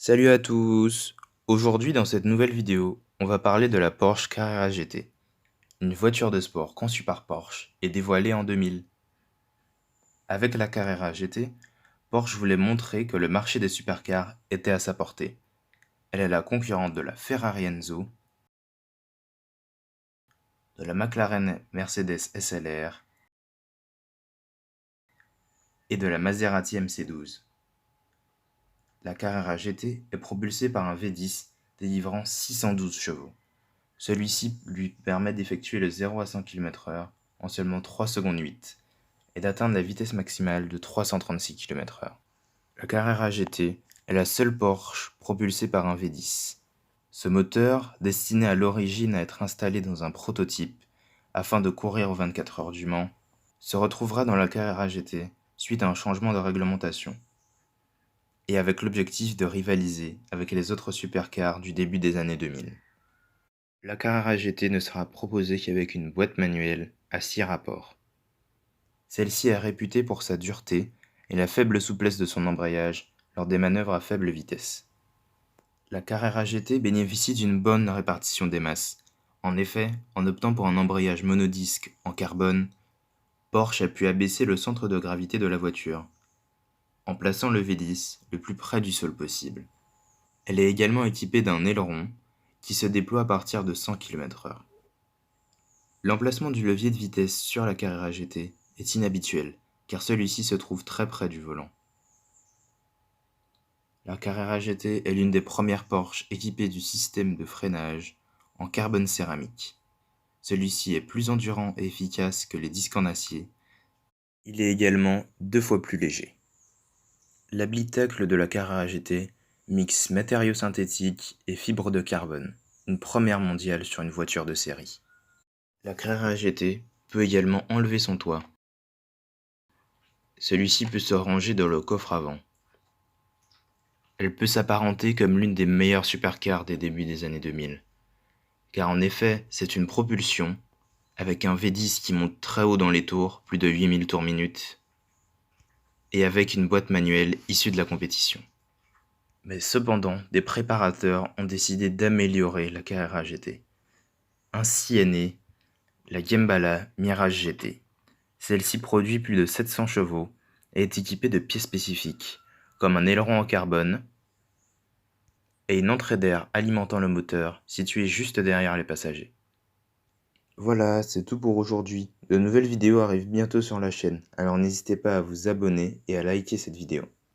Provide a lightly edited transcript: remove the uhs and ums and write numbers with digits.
Salut à tous! Aujourd'hui dans cette nouvelle vidéo, on va parler de la Porsche Carrera GT, une voiture de sport conçue par Porsche et dévoilée en 2000. Avec la Carrera GT, Porsche voulait montrer que le marché des supercars était à sa portée. Elle est la concurrente de la Ferrari Enzo, de la McLaren Mercedes SLR et de la Maserati MC12. La Carrera GT est propulsée par un V10 délivrant 612 chevaux. Celui-ci lui permet d'effectuer le 0 à 100 km/h en seulement 3 secondes 8 et d'atteindre la vitesse maximale de 336 km/h. La Carrera GT est la seule Porsche propulsée par un V10. Ce moteur, destiné à l'origine à être installé dans un prototype afin de courir aux 24 heures du Mans, se retrouvera dans la Carrera GT suite à un changement de réglementation et avec l'objectif de rivaliser avec les autres supercars du début des années 2000. La Carrera GT ne sera proposée qu'avec une boîte manuelle à 6 rapports. Celle-ci est réputée pour sa dureté et la faible souplesse de son embrayage lors des manœuvres à faible vitesse. La Carrera GT bénéficie d'une bonne répartition des masses. En effet, en optant pour un embrayage monodisque en carbone, Porsche a pu abaisser le centre de gravité de la voiture, en plaçant le V10 le plus près du sol possible. Elle est également équipée d'un aileron qui se déploie à partir de 100 km/h. L'emplacement du levier de vitesse sur la Carrera GT est inhabituel, car celui-ci se trouve très près du volant. La Carrera GT est l'une des premières Porsche équipées du système de freinage en carbone céramique. Celui-ci est plus endurant et efficace que les disques en acier. Il est également 2 fois plus léger. L'habitacle de la Carrera GT mixe matériaux synthétiques et fibres de carbone, une première mondiale sur une voiture de série. La Carrera GT peut également enlever son toit. Celui-ci peut se ranger dans le coffre avant. Elle peut s'apparenter comme l'une des meilleures supercars des débuts des années 2000. Car en effet, c'est une propulsion, avec un V10 qui monte très haut dans les tours, plus de 8000 tours minute, et avec une boîte manuelle issue de la compétition. Mais cependant, des préparateurs ont décidé d'améliorer la Carrera GT. Ainsi est née la Gembala Mirage GT. Celle-ci produit plus de 700 chevaux et est équipée de pièces spécifiques, comme un aileron en carbone et une entrée d'air alimentant le moteur située juste derrière les passagers. Voilà, c'est tout pour aujourd'hui. De nouvelles vidéos arrivent bientôt sur la chaîne, alors n'hésitez pas à vous abonner et à liker cette vidéo.